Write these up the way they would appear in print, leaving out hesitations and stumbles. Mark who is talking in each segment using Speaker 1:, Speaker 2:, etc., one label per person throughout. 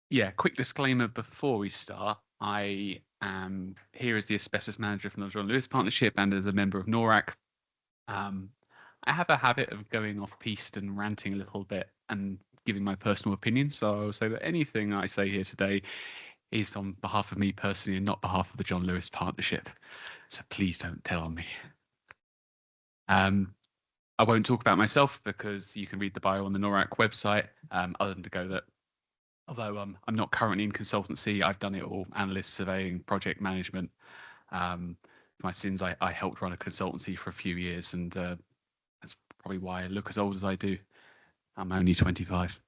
Speaker 1: Yeah, quick disclaimer before we start. I am here as the asbestos manager from the John Lewis Partnership and as a member of NORAC. Um, I have a habit of going off piste and ranting a little bit and giving my personal opinion. So I'll say that anything I say here today is on behalf of me personally and not behalf of the John Lewis Partnership. So please don't tell on me. I won't talk about myself because you can read the bio on the NORAC website, other than to go that although I'm not currently in consultancy, I've done it all: analyst, surveying, project management. For my sins, I helped run a consultancy for a few years, and that's probably why I look as old as I do. I'm only 25.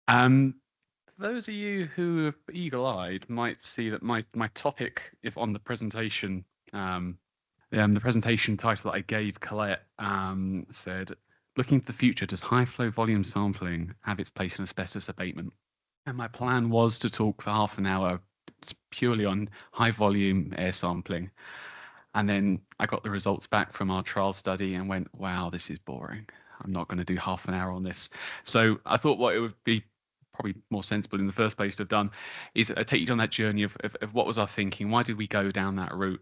Speaker 1: For those of you who are eagle-eyed might see that my topic, if on the presentation, the presentation title that I gave Colette said, "Looking to the future, does high flow volume sampling have its place in asbestos abatement?" And my plan was to talk for half an hour purely on high volume air sampling. And then I got the results back from our trial study and went, wow, this is boring. I'm not going to do half an hour on this. So I thought what it would be probably more sensible in the first place to have done is take you on that journey of what was our thinking? Why did we go down that route?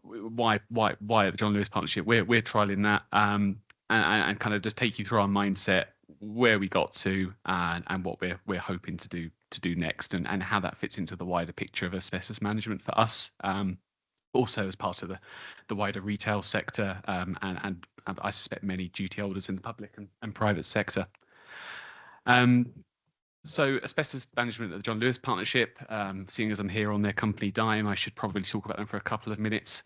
Speaker 1: Why at the John Lewis Partnership we're trialing that, and kind of just take you through our mindset, where we got to, and what we're hoping to do next, and how that fits into the wider picture of asbestos management for us. Also as part of the wider retail sector, and I suspect many duty holders in the public and private sector. So asbestos management at the John Lewis Partnership, seeing as I'm here on their company dime, I should probably talk about them for a couple of minutes.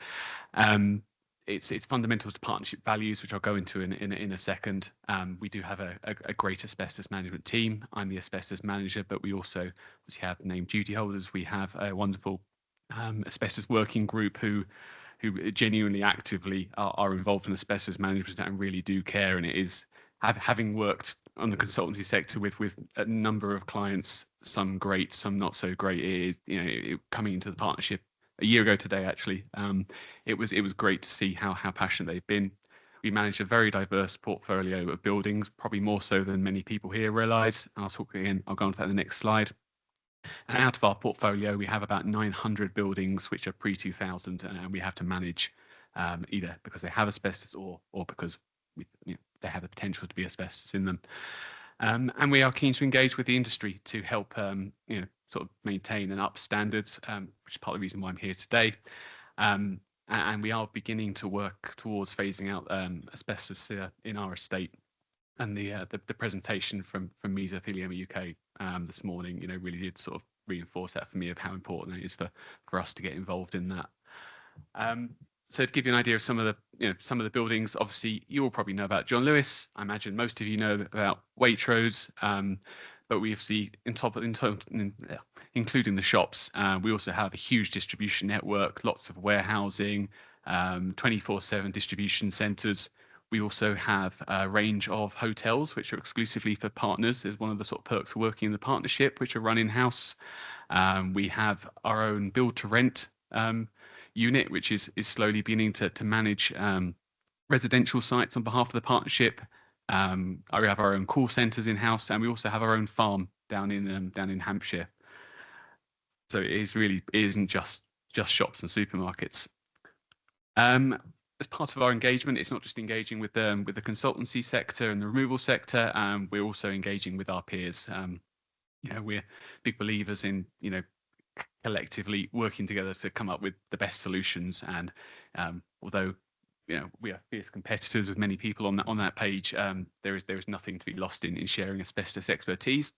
Speaker 1: It's fundamental to partnership values, which I'll go into in a second. We do have a great asbestos management team. I'm the asbestos manager, but we also have named duty holders. We have a wonderful asbestos working group who genuinely actively are involved in asbestos management and really do care. And it is, having worked on the consultancy sector with a number of clients, some great, some not so great, it is, coming into the partnership a year ago today, actually, it was great to see how passionate they've been. We manage a very diverse portfolio of buildings, probably more so than many people here realise. I'll talk again. I'll go on to that in the next slide. And out of our portfolio, we have about 900 buildings which are pre-2000, and we have to manage either because they have asbestos or because they have the potential to be asbestos in them. And we are keen to engage with the industry to help sort of maintain and up standards, which is part of the reason why I'm here today. And we are beginning to work towards phasing out asbestos in our estate. And the presentation from Mesothelioma UK this morning, really did sort of reinforce that for me, of how important it is for us to get involved in that. So to give you an idea of some of the buildings, obviously you all probably know about John Lewis. I imagine most of you know about Waitrose, but we see including the shops. We also have a huge distribution network, lots of warehousing, 24/7 distribution centres. We also have a range of hotels which are exclusively for partners. Is one of the sort of perks of working in the partnership, which are run in-house. We have our own build-to-rent unit, which is slowly beginning to manage residential sites on behalf of the partnership. We have our own call centres in-house, and we also have our own farm down in Hampshire. So it isn't just shops and supermarkets. As part of our engagement, it's not just engaging with the consultancy sector and the removal sector. We're also engaging with our peers. We're big believers in collectively working together to come up with the best solutions. And although we are fierce competitors with many people on that page, there is nothing to be lost in sharing asbestos expertise.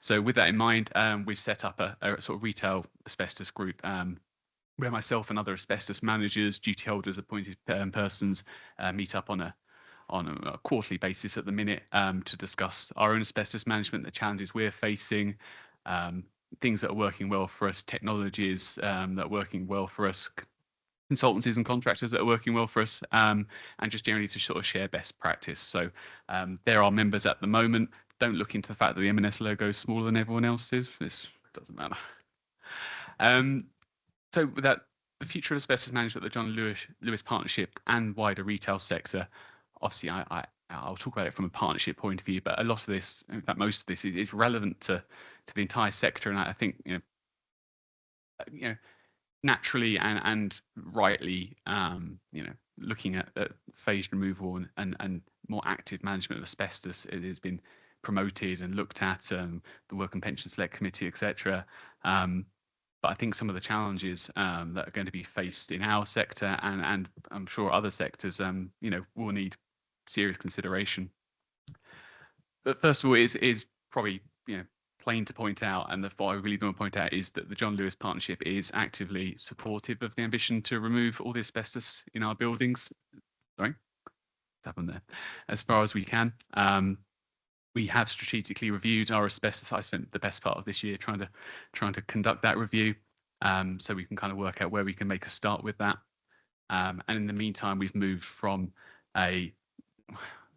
Speaker 1: So with that in mind, we've set up a sort of retail asbestos group, where myself and other asbestos managers, duty holders, appointed persons meet up on a quarterly basis at the minute, to discuss our own asbestos management, the challenges we're facing, things that are working well for us, technologies that are working well for us, consultancies and contractors that are working well for us, and just generally to sort of share best practice. So there are members at the moment. Don't look into the fact that the M&S logo is smaller than everyone else's. This doesn't matter. So with that, the future of asbestos management at the John Lewis Partnership and wider retail sector, obviously I I'll talk about it from a partnership point of view, but a lot of this, in fact, most of this is relevant to the entire sector, and I think naturally and rightly, looking at phased removal and more active management of asbestos, it has been promoted and looked at, the Work and Pension Select Committee, etc. But I think some of the challenges that are going to be faced in our sector, and I'm sure other sectors, will need serious consideration. But first of all, is probably plain to point out, and what I really want to point out is that the John Lewis Partnership is actively supportive of the ambition to remove all the asbestos in our buildings. Sorry, what's happened there? As far as we can. We have strategically reviewed our asbestos. I spent the best part of this year trying to conduct that review, so we can kind of work out where we can make a start with that. And in the meantime, we've moved from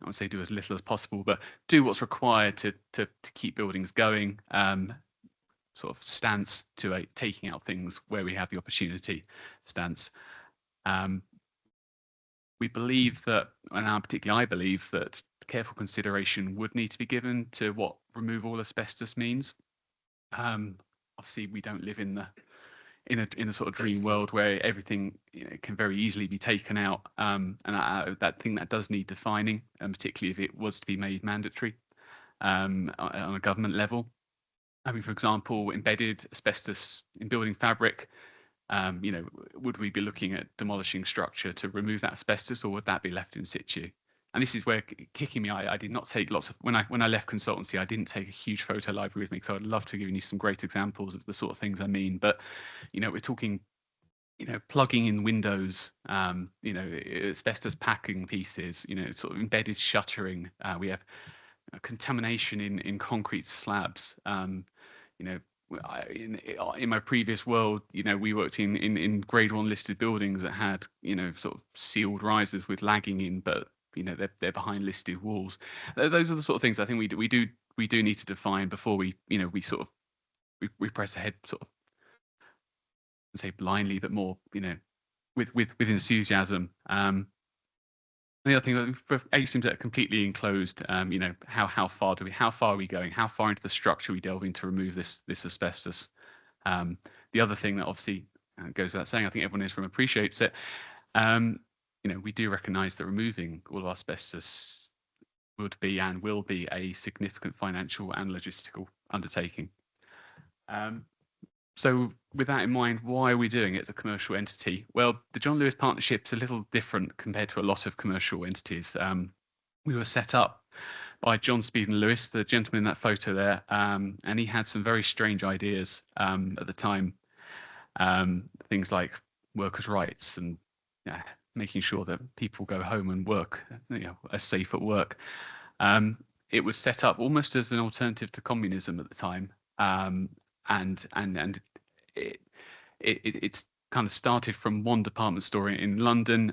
Speaker 1: I would say do as little as possible, but do what's required to keep buildings going, sort of stance, to a taking out things where we have the opportunity stance. We believe that, and particularly I believe that, careful consideration would need to be given to what removal asbestos means. Obviously, we don't live in a sort of dream world where everything can very easily be taken out, and that thing that does need defining, and particularly if it was to be made mandatory on a government level. I mean, for example, embedded asbestos in building fabric. Would we be looking at demolishing structure to remove that asbestos, or would that be left in situ? And this is where, kicking me, I did not take lots of, when I left consultancy, I didn't take a huge photo library with me, because I'd love to give you some great examples of the sort of things I mean. But we're talking, plugging in windows, asbestos packing pieces, sort of embedded shuttering. We have contamination in concrete slabs. In my previous world, we worked in grade 1 listed buildings that had, sort of sealed risers with lagging in, but they're behind listed walls. Those are the sort of things I think we do need to define before we we press ahead, sort of, say blindly, but more with enthusiasm. The other thing, for ASIMs that are completely enclosed, how far are we going? How far into the structure are we delving to remove this asbestos? The other thing that obviously goes without saying, I think everyone in this room appreciates it. We do recognise that removing all of asbestos would be and will be a significant financial and logistical undertaking. So with that in mind, why are we doing it as a commercial entity? Well, the John Lewis Partnership is a little different compared to a lot of commercial entities. We were set up by John Speed Lewis, the gentleman in that photo there, and he had some very strange ideas at the time. Things like workers' rights and making sure that people go home and work, are safe at work. It was set up almost as an alternative to communism at the time. And it's kind of started from one department store in London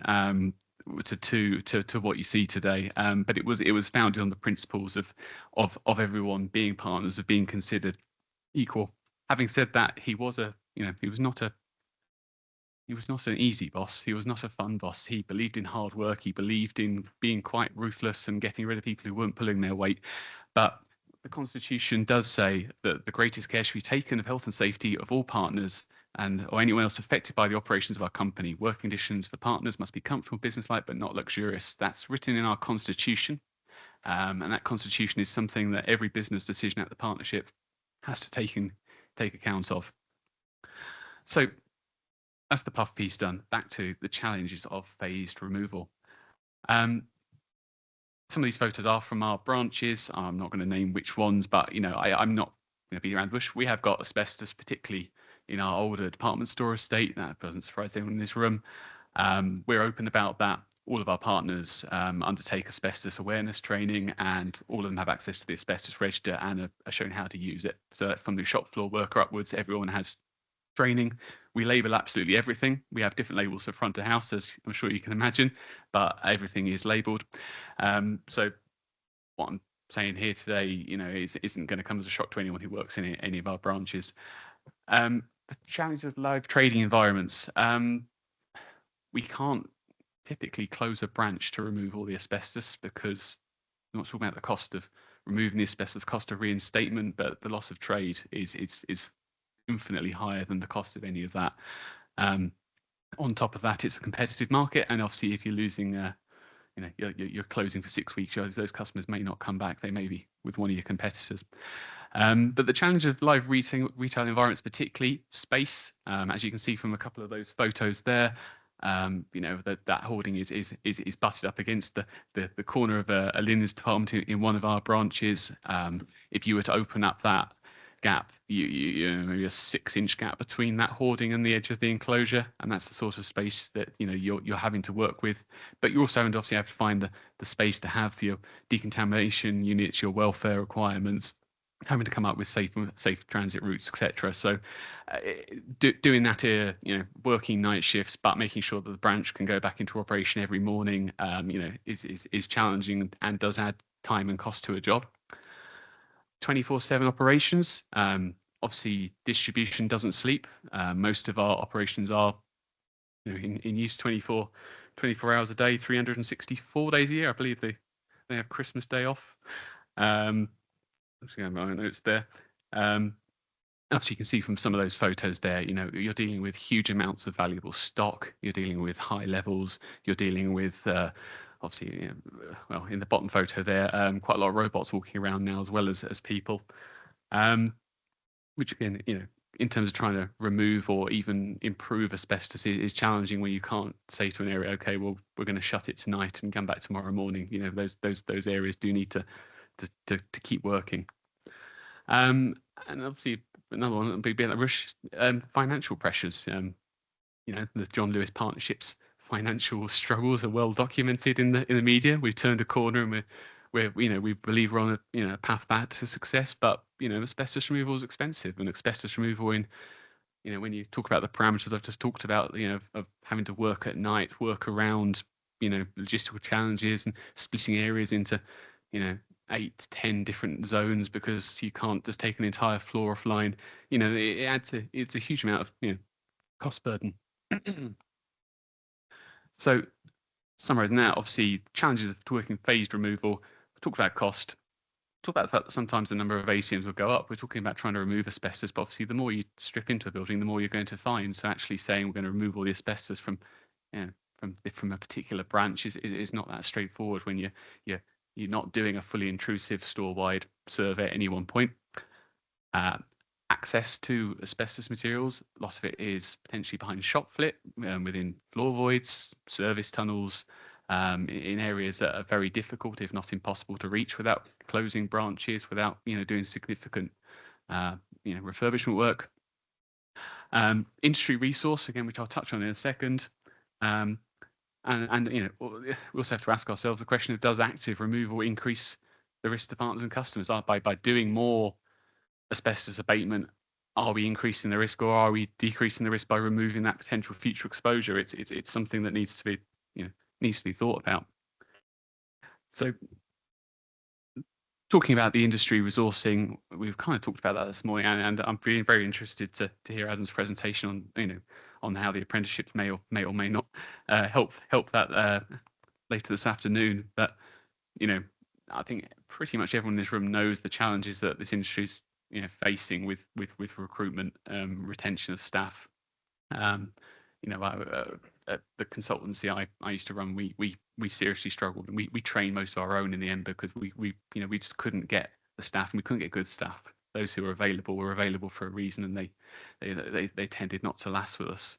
Speaker 1: to what you see today. But it was founded on the principles of everyone being partners, of being considered equal. Having said that, he was not an easy boss. He was not a fun boss. He believed in hard work. He believed in being quite ruthless and getting rid of people who weren't pulling their weight. But the Constitution does say that the greatest care should be taken of health and safety of all partners or anyone else affected by the operations of our company. Work conditions for partners must be comfortable, businesslike, but not luxurious. That's written in our Constitution, and that Constitution is something that every business decision at the partnership has to take account of. So that's the puff piece done. Back to the challenges of phased removal. Some of these photos are from our branches. I'm not going to name which ones, but I'm not going to beat around the bush. We have got asbestos, particularly in our older department store estate. That doesn't surprise anyone in this room. We're open about that. All of our partners undertake asbestos awareness training, and all of them have access to the asbestos register and are shown how to use it. So from the shop floor worker upwards, everyone has training. We label absolutely everything. We have different labels for front of house, as I'm sure you can imagine, but everything is labeled. So what I'm saying here today, isn't going to come as a shock to anyone who works in any of our branches. The challenge of live trading environments. We can't typically close a branch to remove all the asbestos, because not talking about the cost of removing the asbestos, cost of reinstatement, but the loss of trade is infinitely higher than the cost of any of that. On top of that, it's a competitive market, and obviously, if you're losing, you're closing for 6 weeks, those customers may not come back. They may be with one of your competitors. But the challenge of live retail environments, particularly space, as you can see from a couple of those photos there, that hoarding is butted up against the corner of a linens department in one of our branches. If you were to open up that gap, maybe a 6-inch gap between that hoarding and the edge of the enclosure, and that's the sort of space that you're having to work with. But you also obviously have to find the space to have your decontamination units, your welfare requirements, having to come up with safe transit routes, etc. So doing that here, working night shifts, but making sure that the branch can go back into operation every morning, is challenging and does add time and cost to a job. 24/7 operations. Obviously, distribution doesn't sleep. Most of our operations are in use 24 hours a day, 364 days a year. I believe they have Christmas Day off. I'm just going to my notes there. Obviously, you can see from some of those photos there, you're dealing with huge amounts of valuable stock. You're dealing with high levels. You're dealing with obviously, well, in the bottom photo there, quite a lot of robots walking around now, as well as people, which again, in terms of trying to remove or even improve asbestos is challenging, where you can't say to an area, okay, well, we're going to shut it tonight and come back tomorrow morning. Those areas do need to keep working. And obviously, another one would be like rush, financial pressures. The John Lewis Partnership's financial struggles are well documented in the media. We've turned a corner, and we believe we're on a path back to success. But asbestos removal is expensive, and asbestos removal when you talk about the parameters I've just talked about, of having to work at night, work around logistical challenges and splitting areas into 8 to 10 different zones because you can't just take an entire floor offline. It's a huge amount of cost burden. So, summarising that, obviously, challenges of working phased removal. We talk about cost. Talk about the fact that sometimes the number of ACMs will go up. We're talking about trying to remove asbestos, but obviously, the more you strip into a building, the more you're going to find. So, actually saying we're going to remove all the asbestos from a particular branch is not that straightforward when you're not doing a fully intrusive store-wide survey at any one point. Access to asbestos materials, a lot of it is potentially behind shop flit, within floor voids, service tunnels, in areas that are very difficult, if not impossible, to reach without closing branches, without doing significant refurbishment work. Industry resource, again, which I'll touch on in a second. And we also have to ask ourselves the question of, does active removal increase the risk to partners and customers? By doing more asbestos abatement, are we increasing the risk, or are we decreasing the risk by removing that potential future exposure? It's something that needs to be thought about. So, talking about the industry resourcing, we've kind of talked about that this morning, and I'm being very interested to hear Adam's presentation on how the apprenticeships may or may not help that later this afternoon. But I think pretty much everyone in this room knows the challenges that this industry is facing with recruitment, retention of staff. At the consultancy I used to run, we seriously struggled, and we trained most of our own in the end because we just couldn't get the staff, and we couldn't get good staff. Those who were available for a reason, and they tended not to last with us.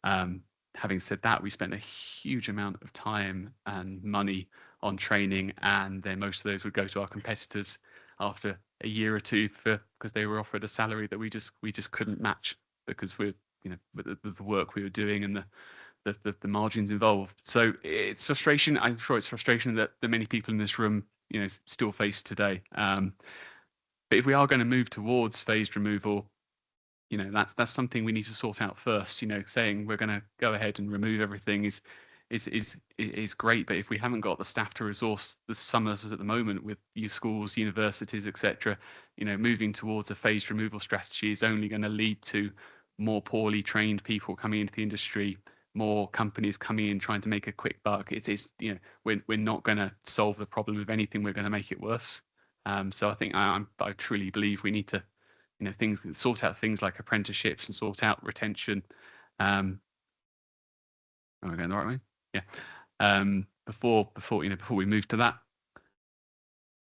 Speaker 1: Having said that, we spent a huge amount of time and money on training, and then most of those would go to our competitors after a year or two because they were offered a salary that we just couldn't match because with the work we were doing and the margins involved. So it's frustration. I'm sure it's frustration that many people in this room still face today. But if we are going to move towards phased removal, that's something we need to sort out first. Saying we're going to go ahead and remove everything is great, but if we haven't got the staff to resource the summers at the moment with schools, universities, etc., moving towards a phased removal strategy is only going to lead to more poorly trained people coming into the industry, more companies coming in trying to make a quick buck. It's we're not going to solve the problem. If anything, we're going to make it worse. So I think I truly believe we need to sort out things like apprenticeships and sort out retention. Am I going the right way? Yeah. Before we move to that.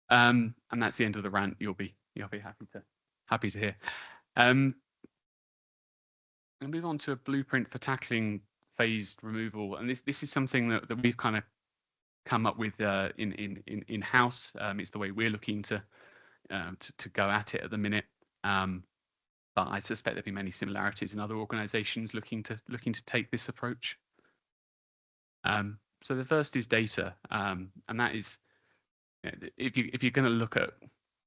Speaker 1: And that's the end of the rant. You'll be happy to hear. We'll move on to a blueprint for tackling phased removal, and this is something that we've kind of come up with in house. It's the way we're looking to go at it at the minute. But I suspect there'll be many similarities in other organisations looking to take this approach. So the first is data, and that is, if you're going to look at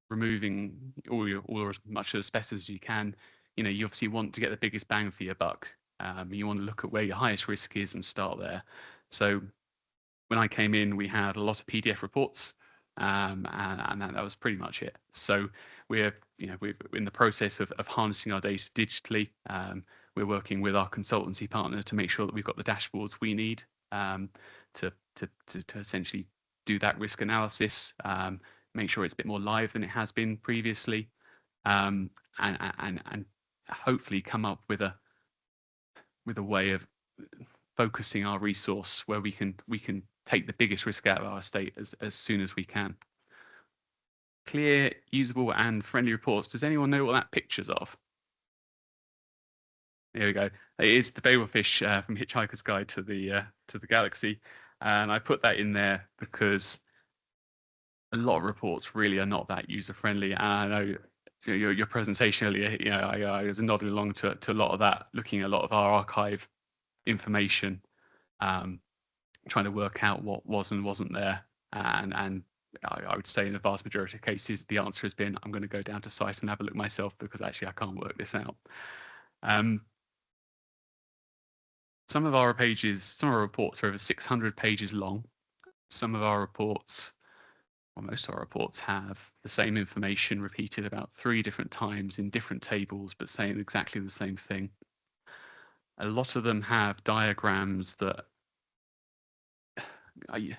Speaker 1: removing all as much asbestos as you can, you obviously want to get the biggest bang for your buck. You want to look at where your highest risk is and start there. So when I came in, we had a lot of PDF reports, and that was pretty much it. So we're in the process of harnessing our data digitally. We're working with our consultancy partner to make sure that we've got the dashboards we need to essentially do that risk analysis, make sure it's a bit more live than it has been previously, and hopefully come up with a way of focusing our resource where we can take the biggest risk out of our estate as soon as we can. Clear, usable, and friendly reports. Does anyone know what that picture's of? There we go. It is the Babelfish from Hitchhiker's Guide to the Galaxy, and I put that in there because a lot of reports really are not that user friendly. And I know your presentation earlier, I was nodding along to a lot of that, looking at a lot of our archive information, trying to work out what was and wasn't there, and I would say in the vast majority of cases the answer has been, I'm going to go down to site and have a look myself because actually I can't work this out. Some of our reports are over 600 pages long. Some of our reports, or most of our reports, have the same information repeated about 3 different times in different tables, but saying exactly the same thing. A lot of them have diagrams that I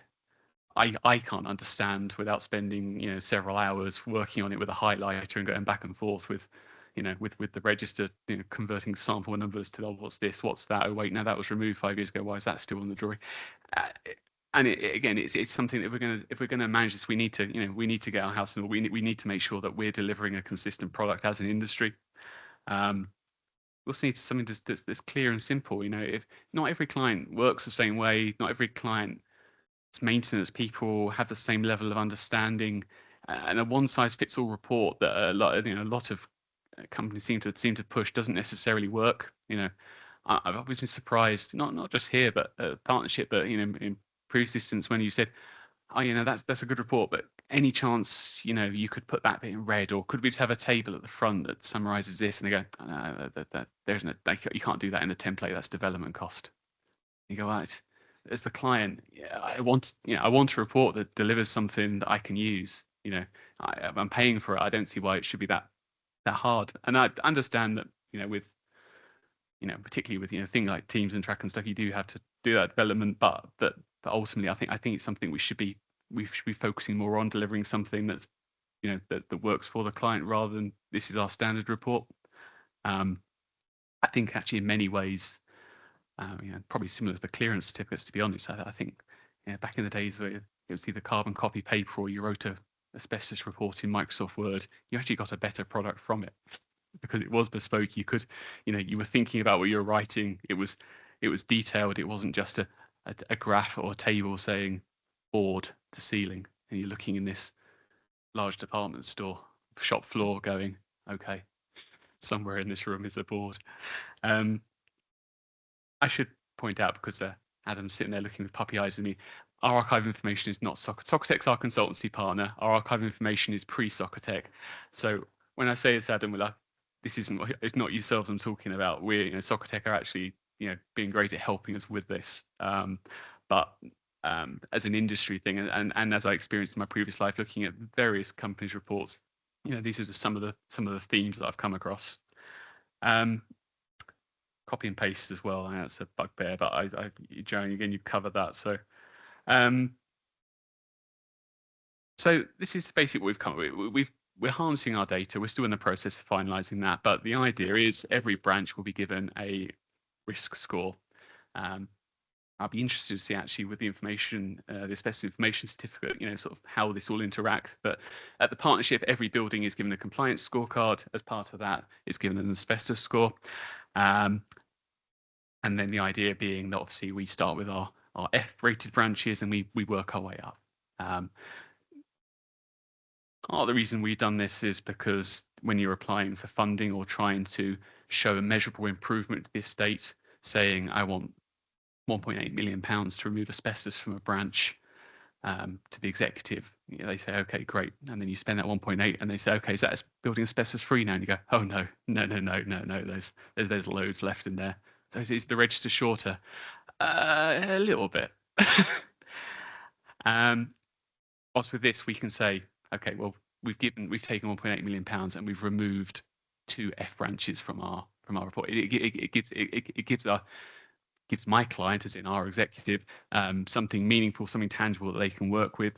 Speaker 1: can't understand without spending several hours working on it with a highlighter and going back and forth with the register, converting sample numbers to, oh, what's this, what's that, oh wait, now that was removed 5 years ago, why is that still on the drawing? And again, it's something that if we're gonna manage this, we need to get our house in order. We need to make sure that we're delivering a consistent product as an industry. We also need something that's clear and simple. If not every client works the same way, not every client's maintenance people have the same level of understanding, and a one-size-fits-all report that a lot of companies seem to push doesn't necessarily work. I've always been surprised, not just here, but partnership, but in previous instance when you said, oh, that's a good report, but any chance you could put that bit in red, or could we just have a table at the front that summarizes this? And they go, oh, no, there's no, you can't do that in the template. That's development cost. You go, right. As the client, I want a report that delivers something that I can use. I'm paying for it. I don't see why it should be that hard. And I understand that with particularly with things like Teams and Track and stuff, you do have to do that development. But ultimately, I think it's something we should be focusing more on, delivering something that's that works for the client rather than this is our standard report. I think actually in many ways, probably similar to the clearance certificates, to be honest. I think back in the days where it was either carbon copy paper or you wrote a asbestos report in Microsoft Word, you actually got a better product from it because it was bespoke. You could, you were thinking about what you were writing. It was detailed. It wasn't just a graph or a table saying board to ceiling, and you're looking in this large department store shop floor going, okay, somewhere in this room is a board. I should point out, because Adam's sitting there looking with puppy eyes at me, our archive information is not Socotec's our consultancy partner. Our archive information is pre-Socotec. So when I say it's Adam, it's not yourselves I'm talking about. We're, Socotec are actually, being great at helping us with this. But as an industry thing, and as I experienced in my previous life, looking at various companies' reports, these are just some of the themes that I've come across. copy and paste as well. I know it's a bugbear, but Joan, again, you covered that. So this is basically what we've come up with. We're harnessing our data. We're still in the process of finalizing that, but the idea is every branch will be given a risk score. I'll be interested to see actually with the information, the asbestos information certificate, sort of how this all interact. But at the partnership, every building is given a compliance scorecard. As part of that, it's given an asbestos score. And then the idea being that obviously we start with our F-rated branches and we work our way up. Part of the reason we've done this is because when you're applying for funding or trying to show a measurable improvement to the estate, saying I want £1.8 million to remove asbestos from a branch, to the executive, they say, okay, great. And then you spend that 1.8 and they say, okay, is that building asbestos free now? And you go, oh, no. There's loads left in there. So is the register shorter? A little bit. Whilst with this, we can say, okay, well, we've taken £1.8 million and we've removed 2 F branches from our report. It gives my client, as in our executive, something meaningful, something tangible that they can work with.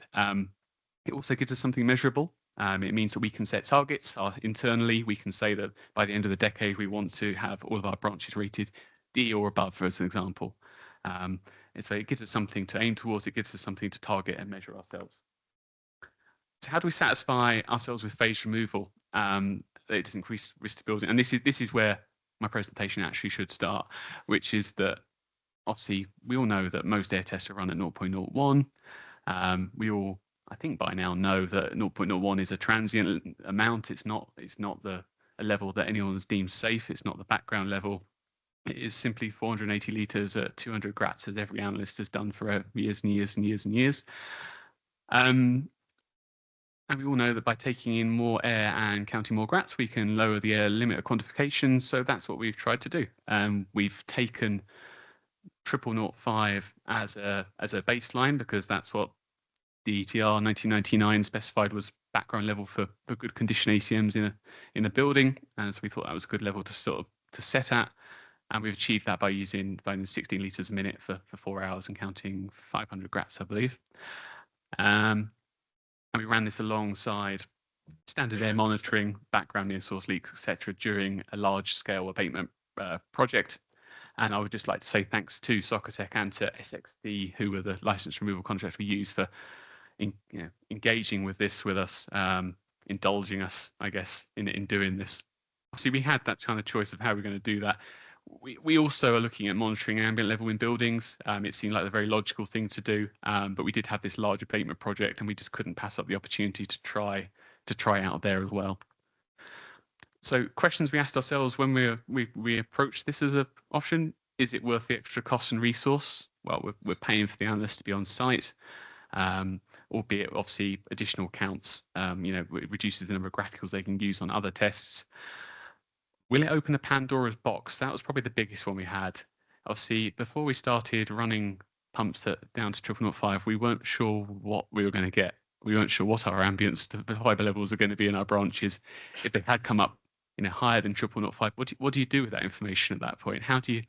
Speaker 1: It also gives us something measurable. It means that we can set targets internally. We can say that by the end of the decade, we want to have all of our branches rated D or above, as an example. So it gives us something to aim towards. It gives us something to target and measure ourselves. So how do we satisfy ourselves with phase removal? It does increase risk to building. And this is where my presentation actually should start, which is that obviously we all know that most air tests are run at 0.01. We all, I think by now, know that 0.01 is a transient amount. It's not a level that anyone's deemed safe. It's not the background level. It is simply 480 litres at 200 grats, as every analyst has done for years and years and years and years. And we all know that by taking in more air and counting more grats, we can lower the air limit of quantification. So that's what we've tried to do. We've taken 0005 as a baseline because that's what DETR 1999 specified was background level for good condition ACMs in a building, and so we thought that was a good level to set at, and we've achieved that by using 16 litres a minute for 4 hours and counting 500 grats, I believe. And we ran this alongside standard air monitoring, background near source leaks, etc., during a large scale abatement project. And I would just like to say thanks to Socotec and to SXD, who were the license removal contract we used for engaging with this with us, indulging us, I guess, in doing this. Obviously, we had that kind of choice of how we're going to do that. We also are looking at monitoring ambient level in buildings. It seemed like the very logical thing to do, but we did have this large abatement project, and we just couldn't pass up the opportunity to try out there as well. So questions we asked ourselves when we approached this as an option: is it worth the extra cost and resource? Well, we're paying for the analyst to be on site, albeit obviously additional counts. It reduces the number of graticals they can use on other tests. Will it open a Pandora's box? That was probably the biggest one we had. Obviously, before we started running pumps down to 0005, we weren't sure what we were going to get. We weren't sure what our ambience fibre levels are going to be in our branches. If they had come up higher than 0005, what do you do with that information at that point? How do you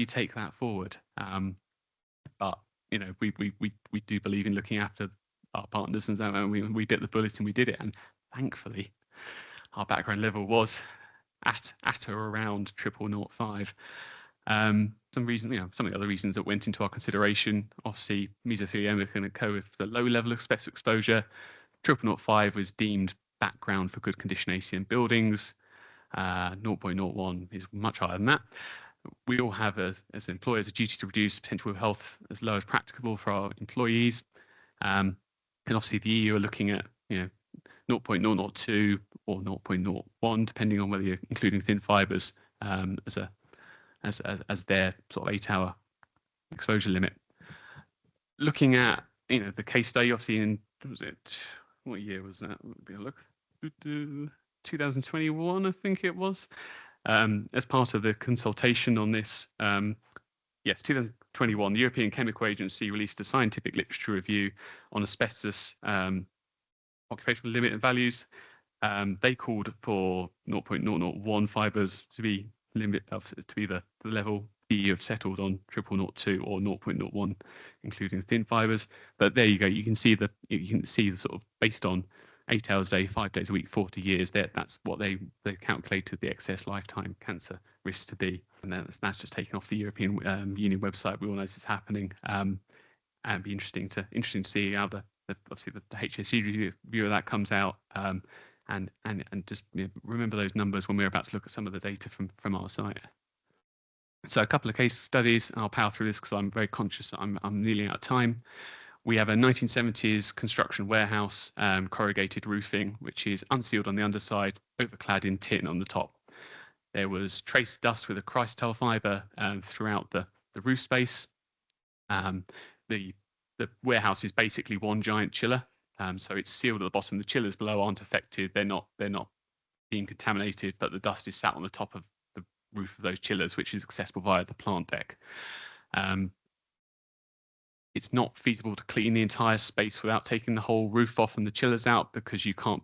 Speaker 1: take that forward? But we do believe in looking after our partners, and we bit the bullet and we did it. And thankfully, our background level was at or around 0005. Some of the other reasons that went into our consideration, obviously, mesothelioma can occur with the low level of asbestos exposure. 0005 was deemed background for good condition ACM buildings. 0.01 is much higher than that. We all have, as employers, a duty to reduce potential health as low as practicable for our employees. And obviously, the EU are looking at 0.002 or 0.01, depending on whether you're including thin fibres as their sort of 8-hour exposure limit. Looking at the case study, obviously what year was that? Be a look. 2021, I think it was. As part of the consultation on this, 2021, the European Chemical Agency released a scientific literature review on asbestos occupational limit and values. They called for 0.001 fibres to be limit of to be the level you have settled on 0002 or 0.01, including thin fibers. But there you go. You can see the sort of based on 8 hours a day, 5 days a week, 40 years. That's what they calculated the excess lifetime cancer risk to be. And that's just taken off the European Union website. We all know this is happening. And it'd be interesting to see how obviously the HSE review of that comes out. And just remember those numbers when we're about to look at some of the data from our site. So a couple of case studies. I'll power through this because I'm very conscious that I'm nearly out of time. We have a 1970s construction warehouse, corrugated roofing, which is unsealed on the underside, overclad in tin on the top. There was trace dust with a Cristal fibre throughout the roof space. The warehouse is basically one giant chiller, so it's sealed at the bottom. The chillers below aren't affected; they're not being contaminated, but the dust is sat on the top of the roof of those chillers, which is accessible via the plant deck. It's not feasible to clean the entire space without taking the whole roof off and the chillers out, because you can't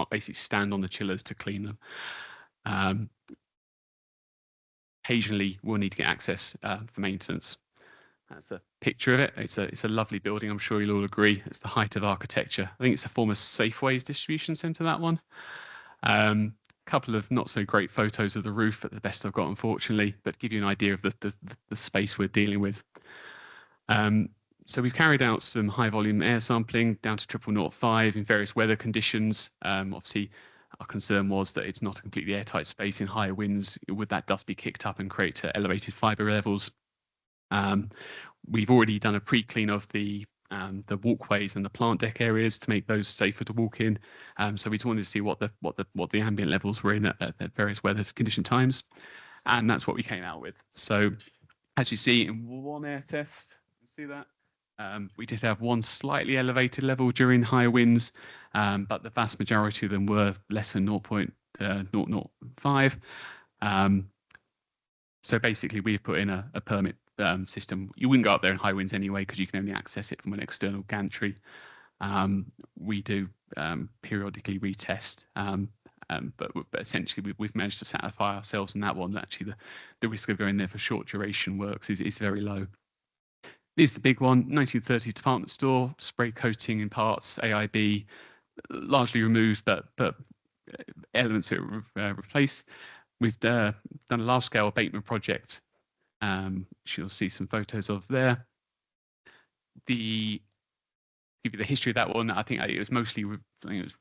Speaker 1: basically stand on the chillers to clean them. Occasionally, we'll need to get access for maintenance. That's a picture of it. It's a lovely building. I'm sure you'll all agree. It's the height of architecture. I think it's a former Safeways distribution centre, that one. Couple of not so great photos of the roof, at the best I've got, unfortunately, but give you an idea of the space we're dealing with. So we've carried out some high volume air sampling down to 0005 in various weather conditions. Obviously, our concern was that it's not a completely airtight space. In higher winds, would that dust be kicked up and create elevated fibre levels? We've already done a pre-clean of the walkways and the plant deck areas to make those safer to walk in. So we just wanted to see what the ambient levels were in at various weather condition times, and that's what we came out with. So as you see in one air test, you see that we did have one slightly elevated level during high winds, but the vast majority of them were less than 0.005. So basically, we've put in a permit system. You wouldn't go up there in high winds anyway, because you can only access it from an external gantry. We do periodically retest, but essentially we've managed to satisfy ourselves in that one. Actually, the risk of going there for short duration works is very low. This is the big one, 1930s department store, spray coating in parts, AIB, largely removed, but elements of it replaced. We've done a large-scale abatement project, which you'll see some photos of there. Give you the history of that one, I think it was mostly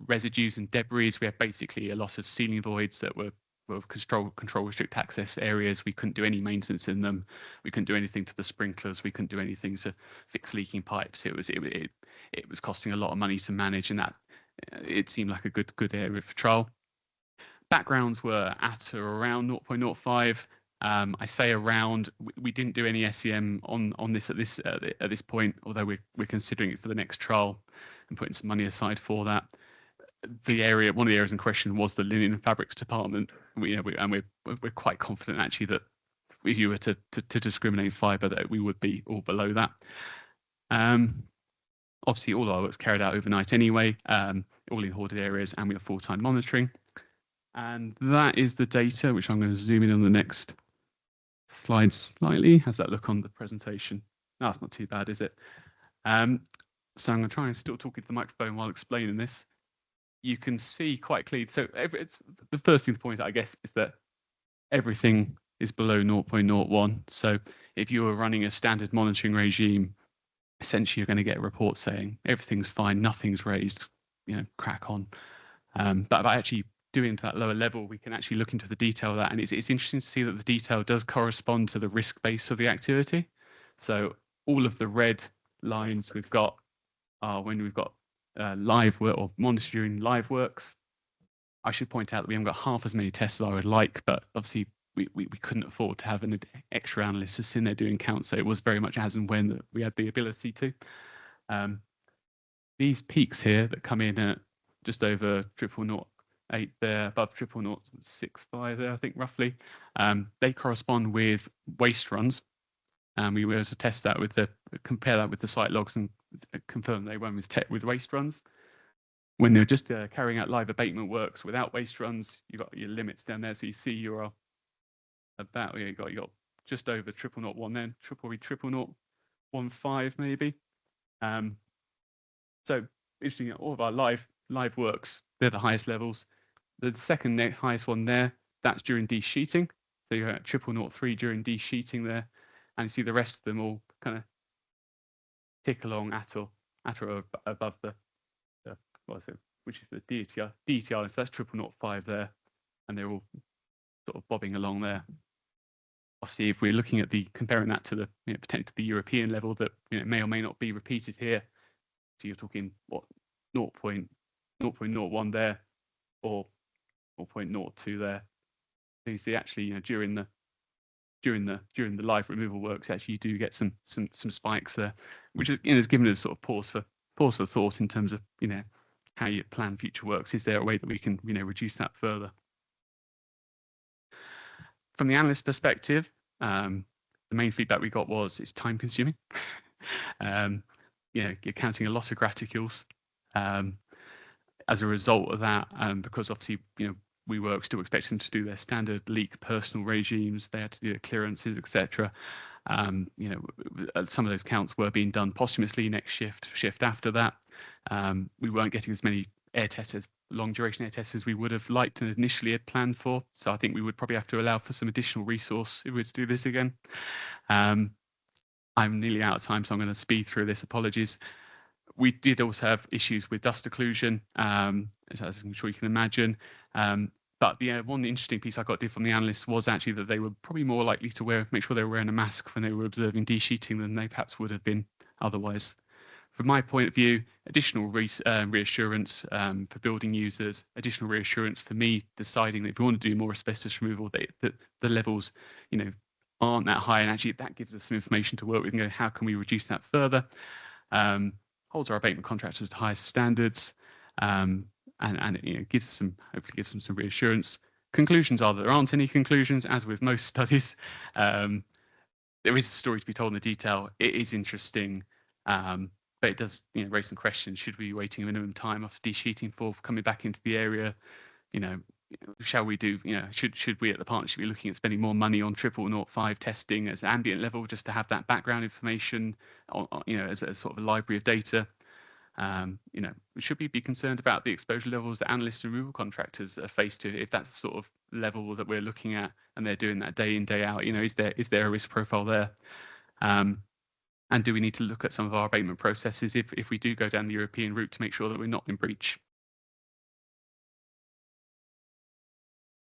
Speaker 1: residues and debris. We had basically a lot of ceiling voids that were control restrict access areas. We couldn't do any maintenance in them. We couldn't do anything to the sprinklers. We couldn't do anything to fix leaking pipes. It was costing a lot of money to manage, and that it seemed like a good area for trial. Backgrounds were at or around 0.05. I say around. We didn't do any SEM on this at this point, although we're considering it for the next trial and putting some money aside for that. One of the areas in question was the linen and fabrics department. We're quite confident actually that if you were to discriminate fibre, that we would be all below that. Obviously, all our work's carried out overnight anyway, all in hoarded areas, and we have full-time monitoring. And that is the data, which I'm going to zoom in on the next slide slightly. How's that look on the presentation? No, that's not too bad, is it? So I'm going to try and still talk into the microphone while explaining this. You can see quite clearly. So the first thing to point out, I guess, is that everything is below 0.01. So if you were running a standard monitoring regime, essentially you're going to get a report saying everything's fine, nothing's raised, crack on. But by actually doing to that lower level, we can actually look into the detail of that, and it's interesting to see that the detail does correspond to the risk base of the activity. So all of the red lines we've got are when we've got live work or monitoring live works. I should point out that we haven't got half as many tests as I would like, but obviously we couldn't afford to have an extra analyst in there doing counts, so it was very much as and when that we had the ability to. These peaks here that come in at just over 0008 there, above 0065 there, I think roughly, they correspond with waste runs. We were able to test that compare that with the site logs and confirm they went with waste runs. When they're just carrying out live abatement works without waste runs, you've got your limits down there. So you see about, you got just over 0.001 then, probably 0.0015 maybe. So interesting, all of our live works, they're the highest levels. The second highest one there, that's during de-sheeting. So you're at 0.003 during de-sheeting there, and you see the rest of them all kind of tick along at or above the which is the DTR. So that's 0.005 there, and they're all sort of bobbing along there. Obviously, if we're looking at comparing that to the potentially to the European level that may or may not be repeated here, so you're talking what 0.01 there or 0.02 there. So you see actually during the live removal works, actually you do get some spikes there, which is given us sort of pause for thought in terms of how you plan future works. Is there a way that we can reduce that further? From the analyst perspective, the main feedback we got was it's time consuming. You're counting a lot of graticules as a result of that, because obviously we were still expecting them to do their standard leak personal regimes. They had to do their clearances, etc. Some of those counts were being done posthumously next shift after that. We weren't getting as many long duration air tests as we would have liked and initially had planned for. So I think we would probably have to allow for some additional resource if we were to do this again. I'm nearly out of time, so I'm going to speed through this. Apologies. We did also have issues with dust occlusion, as I'm sure you can imagine. But one interesting piece I got from the analysts was actually that they were probably more likely to make sure they were wearing a mask when they were observing de-sheeting than they perhaps would have been otherwise. From my point of view, additional reassurance for building users, additional reassurance for me deciding that if we want to do more asbestos removal, that the levels, aren't that high, and actually that gives us some information to work with and go, how can we reduce that further? Holds our abatement contractors to highest standards, and it gives us hopefully gives them some reassurance. Conclusions are that there aren't any conclusions, as with most studies. There is a story to be told in the detail. It is interesting. But it does raise some questions. Should we be waiting a minimum time after de-sheeting for coming back into the area? Shall we do, should we at the partnership be looking at spending more money on 0.005 testing as ambient level just to have that background information, as a sort of a library of data? Should we be concerned about the exposure levels that analysts and removal contractors are faced to if that's the sort of level that we're looking at and they're doing that day in, day out? Is there a risk profile there? And do we need to look at some of our abatement processes if we do go down the European route to make sure that we're not in breach?